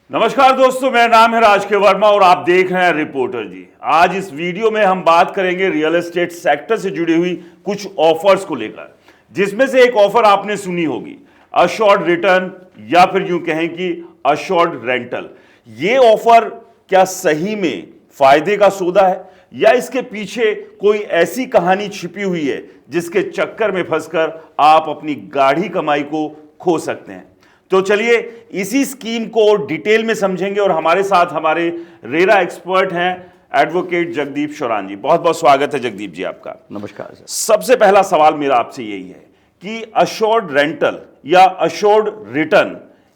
नमस्कार दोस्तों, मेरा नाम है राज के वर्मा और आप देख रहे हैं रिपोर्टर जी। आज इस वीडियो में हम बात करेंगे रियल एस्टेट सेक्टर से जुड़ी हुई कुछ ऑफर्स को लेकर, जिसमें से एक ऑफर आपने सुनी होगी, अश्योर्ड रिटर्न या फिर यूं कहें कि अश्योर्ड रेंटल। ये ऑफर क्या सही में फायदे का सौदा है या इसके पीछे कोई ऐसी कहानी छिपी हुई है जिसके चक्कर में फंसकर आप अपनी गाढ़ी कमाई को खो सकते हैं? तो चलिए इसी स्कीम को डिटेल में समझेंगे और हमारे साथ हमारे रेरा एक्सपर्ट हैं एडवोकेट जगदीप शोरान जी। बहुत बहुत स्वागत है जगदीप जी आपका। नमस्कार सर। सबसे पहला सवाल मेरा आपसे यही है कि अश्योर्ड रेंटल या अश्योर्ड रिटर्न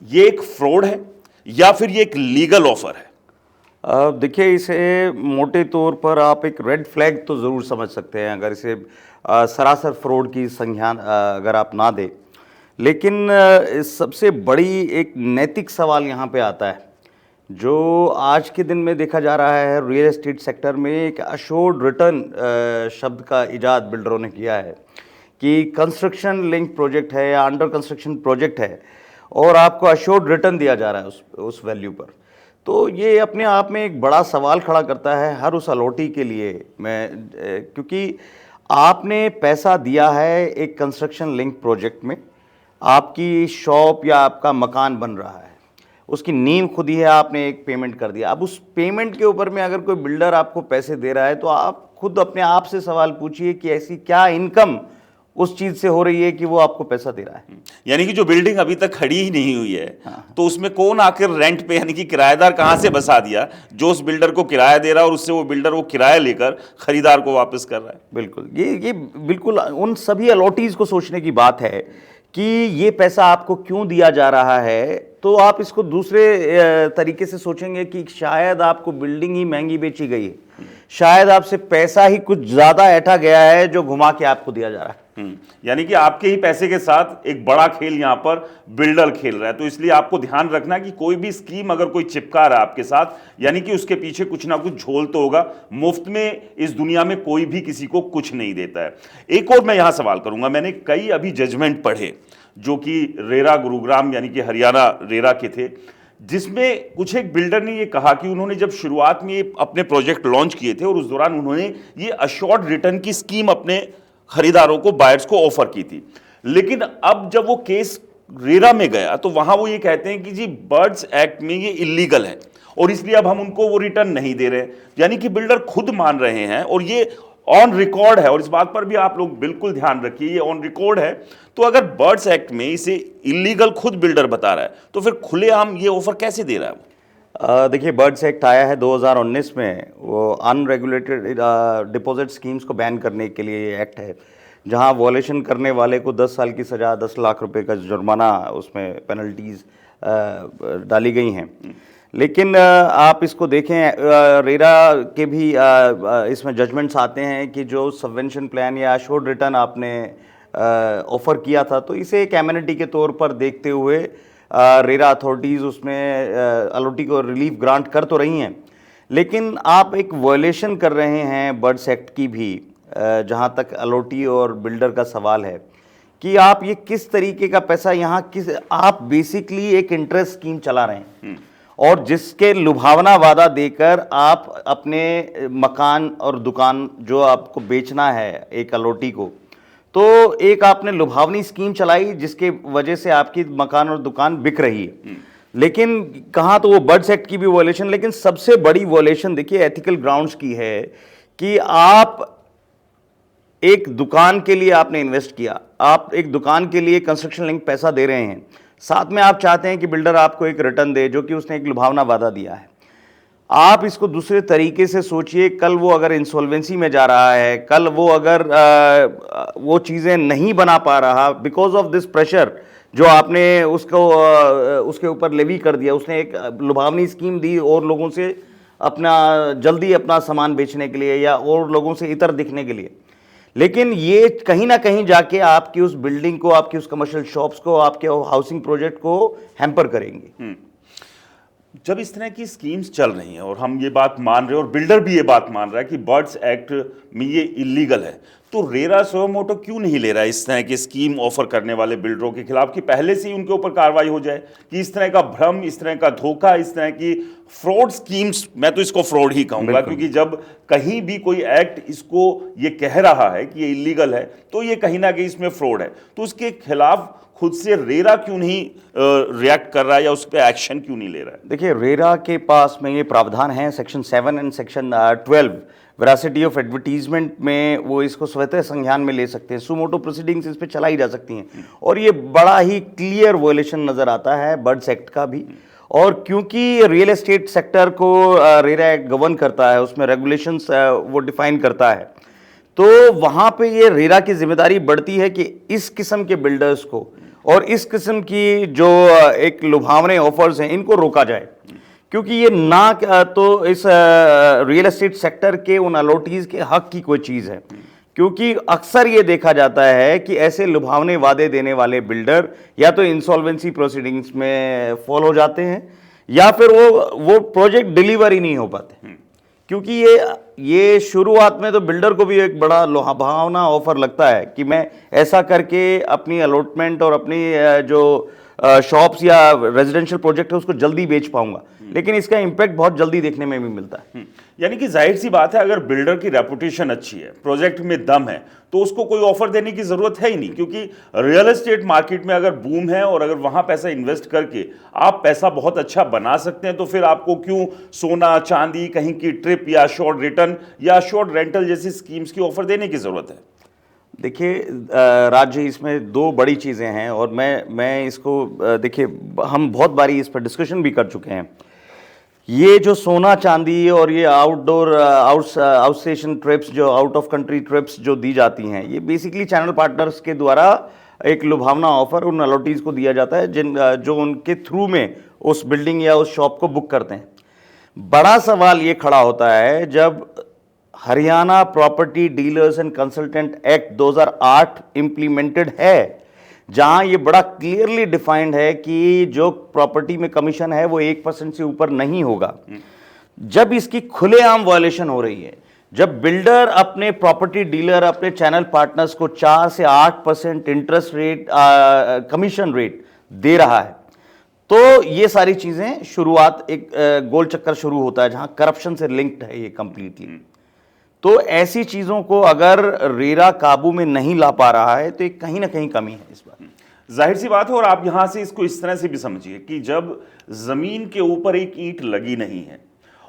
ये एक फ्रॉड है या फिर ये एक लीगल ऑफर है? देखिए, इसे मोटे तौर पर आप एक रेड फ्लैग तो ज़रूर समझ सकते हैं अगर इसे सरासर फ्रॉड की संज्ञान अगर आप ना दें। लेकिन सबसे बड़ी एक नैतिक सवाल यहाँ पे आता है जो आज के दिन में देखा जा रहा है रियल एस्टेट सेक्टर में। एक अश्योर्ड रिटर्न शब्द का इजाद बिल्डरों ने किया है कि कंस्ट्रक्शन लिंक प्रोजेक्ट है या अंडर कंस्ट्रक्शन प्रोजेक्ट है और आपको अश्योर्ड रिटर्न दिया जा रहा है उस वैल्यू पर। तो ये अपने आप में एक बड़ा सवाल खड़ा करता है हर उस अलॉटी के लिए। क्योंकि आपने पैसा दिया है एक कंस्ट्रक्शन लिंक प्रोजेक्ट में, आपकी शॉप या आपका मकान बन रहा है, उसकी नींव खुद ही है, आपने एक पेमेंट कर दिया। अब उस पेमेंट के ऊपर में अगर कोई बिल्डर आपको पैसे दे रहा है तो आप खुद अपने आप से सवाल पूछिए कि ऐसी क्या इनकम उस चीज़ से हो रही है कि वो आपको पैसा दे रहा है। यानी कि जो बिल्डिंग अभी तक खड़ी ही नहीं हुई है, तो उसमें कौन आकर रेंट पे, यानी कि किराएदार कहाँ से बसा दिया जो उस बिल्डर को किराया दे रहा है और उससे वो बिल्डर वो किराया लेकर खरीदार को वापस कर रहा है? बिल्कुल, ये बिल्कुल उन सभी अलॉटीज़ को सोचने की बात है कि ये पैसा आपको क्यों दिया जा रहा है। तो आप इसको दूसरे तरीके से सोचेंगे कि शायद आपको बिल्डिंग ही महंगी बेची गई है, शायद आपसे पैसा ही कुछ ज़्यादा ऐंठा गया है जो घुमा के आपको दिया जा रहा है। यानी कि आपके ही पैसे के साथ एक बड़ा खेल यहां पर बिल्डर खेल रहा है। तो इसलिए आपको ध्यान रखना कि कोई भी स्कीम अगर कोई चिपका रहा है आपके साथ, यानी कि उसके पीछे कुछ ना कुछ झोल तो होगा। मुफ्त में इस दुनिया में कोई भी किसी को कुछ नहीं देता है। एक और मैं यहां सवाल करूंगा, मैंने कई अभी जजमेंट पढ़े जो कि रेरा गुरुग्राम यानी कि हरियाणा रेरा के थे, जिसमें कुछ एक बिल्डर ने ये कहा कि उन्होंने जब शुरुआत में अपने प्रोजेक्ट लॉन्च किए थे और उस दौरान उन्होंने ये अश्योर्ड रिटर्न की स्कीम अपने खरीदारों को, बायर्स को ऑफर की थी। लेकिन अब जब वो केस रेरा में गया तो वहां वो ये कहते हैं कि जी बर्ड्स एक्ट में ये इलीगल है और इसलिए अब हम उनको वो रिटर्न नहीं दे रहे। यानी कि बिल्डर खुद मान रहे हैं और ये ऑन रिकॉर्ड है, और इस बात पर भी आप लोग बिल्कुल ध्यान रखिए, ये ऑन रिकॉर्ड है। तो अगर बर्ड्स एक्ट में इसे इलीगल खुद बिल्डर बता रहा है तो फिर खुलेआम ये ऑफर कैसे दे रहा है? देखिए, बर्ड्स एक्ट आया है 2019 में। वो अनरेगुलेटेड डिपॉजिट स्कीम्स को बैन करने के लिए ये एक्ट है, जहां वॉलेशन करने वाले को 10 साल की सज़ा, 10 लाख रुपए का जुर्माना, उसमें पेनल्टीज डाली गई हैं। लेकिन आप इसको देखें, रेरा के भी इसमें जजमेंट्स आते हैं कि जो सबवेंशन प्लान या अश्योर्ड रिटर्न आपने ऑफ़र किया था, तो इसे एक एमिनिटी के तौर पर देखते हुए रेरा अथॉरिटीज़ उसमें अलॉटी को रिलीफ ग्रांट कर तो रही हैं, लेकिन आप एक वायलेशन कर रहे हैं बर्ड्स एक्ट की भी, जहाँ तक अलॉटी और बिल्डर का सवाल है कि आप ये किस तरीके का पैसा यहाँ आप बेसिकली एक इंटरेस्ट स्कीम चला रहे हैं और जिसके लुभावना वादा देकर आप अपने मकान और दुकान जो आपको बेचना है एक अलॉटी को, तो एक आपने लुभावनी स्कीम चलाई जिसके वजह से आपकी मकान और दुकान बिक रही है। लेकिन कहाँ तो वो बर्ड्स एक्ट की भी वॉयलेशन, लेकिन सबसे बड़ी वॉयलेशन देखिए एथिकल ग्राउंड्स की है कि आप एक दुकान के लिए आपने इन्वेस्ट किया, आप एक दुकान के लिए कंस्ट्रक्शन लिंक पैसा दे रहे हैं, साथ में आप चाहते हैं कि बिल्डर आपको एक रिटर्न दे जो कि उसने एक लुभावना वादा दिया है। आप इसको दूसरे तरीके से सोचिए, कल वो अगर इंसॉल्वेंसी में जा रहा है, कल वो अगर वो चीज़ें नहीं बना पा रहा बिकॉज ऑफ दिस प्रेशर जो आपने उसके ऊपर लेवी कर दिया, उसने एक लुभावनी स्कीम दी और लोगों से जल्दी अपना सामान बेचने के लिए या और लोगों से इतर दिखने के लिए। लेकिन ये कहीं ना कहीं जाके आपकी उस बिल्डिंग को, आपकी उस कमर्शियल शॉप्स को, आपके हाउसिंग प्रोजेक्ट को हैम्पर करेंगे। जब इस तरह की स्कीम्स चल रही हैं और हम ये बात मान रहे हैं और बिल्डर भी ये बात मान रहा है कि बर्ड्स एक्ट में ये इलीगल है, तो रेरा सुमोटो क्यों नहीं ले रहा है इस तरह की स्कीम ऑफर करने वाले बिल्डरों के खिलाफ कि पहले से ही उनके ऊपर कार्रवाई हो जाए कि इस तरह का भ्रम, इस तरह का धोखा, इस तरह की फ्रॉड स्कीम्स, मैं तो इसको फ्रॉड ही कहूंगा, क्योंकि जब कहीं भी कोई एक्ट इसको ये कह रहा है कि ये इलीगल है तो ये कहीं ना कहीं इसमें फ्रॉड है, तो उसके खिलाफ खुद से रेरा क्यों नहीं रिएक्ट कर रहा है या उस पर एक्शन क्यों नहीं ले रहा है? देखिए, रेरा के पास में ये प्रावधान है section 7 and section 12 veracity of advertisement में, वो इसको स्वतः संज्ञान में ले सकते हैं, सुमोटो प्रोसीडिंग्स इस पे चलाई जा सकती हैं और ये बड़ा ही क्लियर वायलेशन नजर आता है बर्ड्स एक्ट का भी। और क्योंकि रियल एस्टेट सेक्टर को रेरा एक्ट गवर्न करता है, उसमें रेगुलेशंस वो डिफाइन करता है, तो वहां पे ये रेरा की जिम्मेदारी बढ़ती है कि इस किस्म के बिल्डर्स को और इस किस्म की जो एक लुभावने ऑफर्स हैं इनको रोका जाए, क्योंकि ये ना तो इस रियल एस्टेट सेक्टर के उन अलॉटीज के हक की कोई चीज़ है, क्योंकि अक्सर ये देखा जाता है कि ऐसे लुभावने वादे देने वाले बिल्डर या तो इंसॉल्वेंसी प्रोसीडिंग्स में फॉल हो जाते हैं या फिर वो प्रोजेक्ट डिलीवर ही नहीं हो पाते, क्योंकि ये शुरुआत में तो बिल्डर को भी एक बड़ा लुभावना ऑफर लगता है कि मैं ऐसा करके अपनी अलॉटमेंट और अपनी जो शॉप्स या रेजिडेंशियल प्रोजेक्ट है उसको जल्दी बेच पाऊंगा, लेकिन इसका इंपैक्ट बहुत जल्दी देखने में भी मिलता है। यानी कि जाहिर सी बात है, अगर बिल्डर की रेपुटेशन अच्छी है, प्रोजेक्ट में दम है, तो उसको कोई ऑफर देने की जरूरत है ही नहीं, क्योंकि रियल एस्टेट मार्केट में अगर बूम है और अगर वहां पैसा इन्वेस्ट करके आप पैसा बहुत अच्छा बना सकते हैं, तो फिर आपको क्यों सोना चांदी, कहीं की ट्रिप या शॉर्ट रिटर्न या शॉर्ट रेंटल जैसी स्कीम्स की ऑफर देने की जरूरत है? देखिए राज्य, इसमें दो बड़ी चीज़ें हैं और मैं इसको देखिए, हम बहुत बारी इस पर डिस्कशन भी कर चुके हैं। ये जो सोना चांदी और ये आउटडोर आउट स्टेशन ट्रिप्स, जो आउट ऑफ कंट्री ट्रिप्स जो दी जाती हैं, ये बेसिकली चैनल पार्टनर्स के द्वारा एक लुभावना ऑफर उन अलॉटीज को दिया जाता है जो उनके थ्रू में उस बिल्डिंग या उस शॉप को बुक करते हैं। बड़ा सवाल ये खड़ा होता है जब Haryana property dealers and consultant act 2008 implemented है, जहां ये बड़ा क्लियरली डिफाइंड है कि जो प्रॉपर्टी में कमीशन है वो 1% से ऊपर नहीं होगा। जब इसकी खुलेआम वायलेशन हो रही है, जब बिल्डर अपने प्रॉपर्टी डीलर, अपने चैनल पार्टनर्स को 4 से 8% इंटरेस्ट रेट, कमीशन रेट दे रहा है, तो ये सारी चीजें शुरुआत एक गोल चक्कर शुरू होता है जहां करप्शन से लिंक्ड है ये कंप्लीटली। तो ऐसी चीजों को अगर रेरा काबू में नहीं ला पा रहा है तो एक कहीं ना कहीं कमी है इस बात। जाहिर सी बात है, और आप यहां से इसको इस तरह से भी समझिए कि जब जमीन के ऊपर एक ईंट लगी नहीं है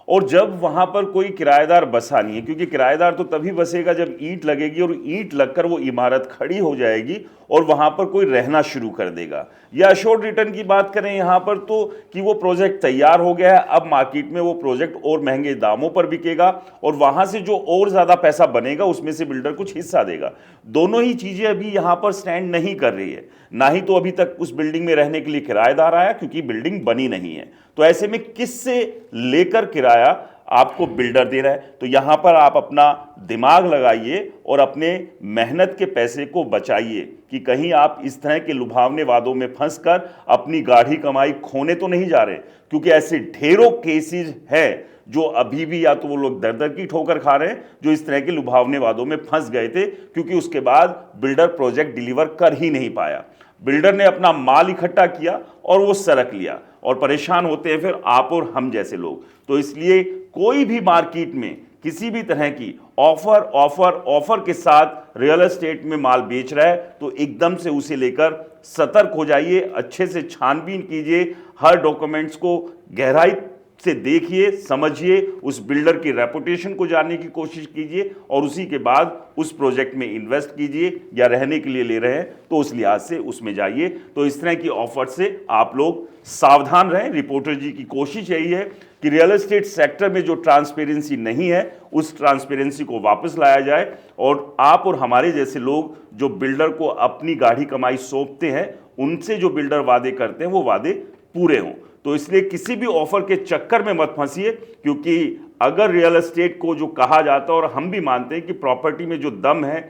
और जब वहां पर कोई किराएदार बसा नहीं है, क्योंकि किराएदार तो तभी बसेगा जब ईंट लगेगी और ईंट लगकर वो इमारत खड़ी हो जाएगी और वहां पर कोई रहना शुरू कर देगा। या शॉर्ट रिटर्न की बात करें यहां पर, तो कि वो प्रोजेक्ट तैयार हो गया है, अब मार्केट में वो प्रोजेक्ट और महंगे दामों पर बिकेगा और वहां से जो और ज्यादा पैसा बनेगा उसमें से बिल्डर कुछ हिस्सा देगा। दोनों ही चीजें अभी यहां पर स्टैंड नहीं कर रही है। ना ही तो अभी तक उस बिल्डिंग में रहने के लिए किराएदार आया, क्योंकि बिल्डिंग बनी नहीं है, तो ऐसे में किससे लेकर किराया आपको बिल्डर दे रहा है? तो यहां पर आप अपना दिमाग लगाइए और अपने मेहनत के पैसे को बचाइए कि कहीं आप इस तरह के लुभावने वादों में फंसकर अपनी गाढ़ी कमाई खोने तो नहीं जा रहे, क्योंकि ऐसे ढेरों केसेस हैं जो अभी भी या तो वो लोग दर दर की ठोकर खा रहे हैं जो इस तरह के लुभावने वादों में फंस गए थे, क्योंकि उसके बाद बिल्डर प्रोजेक्ट डिलीवर कर ही नहीं पाया। बिल्डर ने अपना माल इकट्ठा किया और वो सरक लिया और परेशान होते हैं फिर आप और हम जैसे लोग। तो इसलिए कोई भी मार्केट में किसी भी तरह की ऑफर के साथ रियल एस्टेट में माल बेच रहा है तो एकदम से उसे लेकर सतर्क हो जाइए, अच्छे से छानबीन कीजिए, हर डॉक्यूमेंट्स को गहराई से देखिए, समझिए, उस बिल्डर की रेपुटेशन को जानने की कोशिश कीजिए और उसी के बाद उस प्रोजेक्ट में इन्वेस्ट कीजिए, या रहने के लिए ले रहे हैं तो उस लिहाज से उसमें जाइए। तो इस तरह की ऑफर से आप लोग सावधान रहें। रिपोर्टर जी की कोशिश यही है कि रियल एस्टेट सेक्टर में जो ट्रांसपेरेंसी नहीं है उस ट्रांसपेरेंसी को वापस लाया जाए और आप और हमारे जैसे लोग जो बिल्डर को अपनी गाढ़ी कमाई सौंपते हैं, उनसे जो बिल्डर वादे करते हैं वो वादे पूरे हों। तो इसलिए किसी भी ऑफर के चक्कर में मत फंसिए, क्योंकि अगर रियल एस्टेट को जो कहा जाता है और हम भी मानते हैं कि प्रॉपर्टी में जो दम है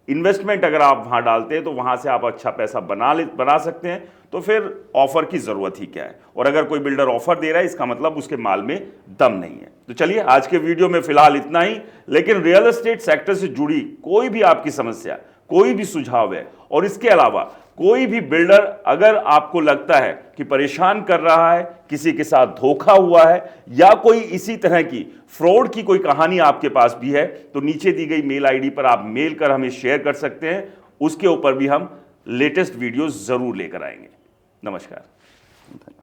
इन्वेस्टमेंट अगर आप वहां डालते हैं तो वहां से आप अच्छा पैसा बना सकते हैं। तो फिर ऑफर की जरूरत ही क्या है, और अगर कोई बिल्डर ऑफर दे रहा है इसका मतलब उसके माल में दम नहीं है। तो चलिए आज के वीडियो में फिलहाल इतना ही, लेकिन रियल एस्टेट सेक्टर से जुड़ी कोई भी आपकी समस्या, कोई भी सुझाव है, और इसके अलावा कोई भी बिल्डर अगर आपको लगता है कि परेशान कर रहा है, किसी के साथ धोखा हुआ है, या कोई इसी तरह की फ्रॉड की कोई कहानी आपके पास भी है, तो नीचे दी गई मेल आईडी पर आप मेल कर हमें शेयर कर सकते हैं। उसके ऊपर भी हम लेटेस्ट वीडियोस जरूर लेकर आएंगे। नमस्कार।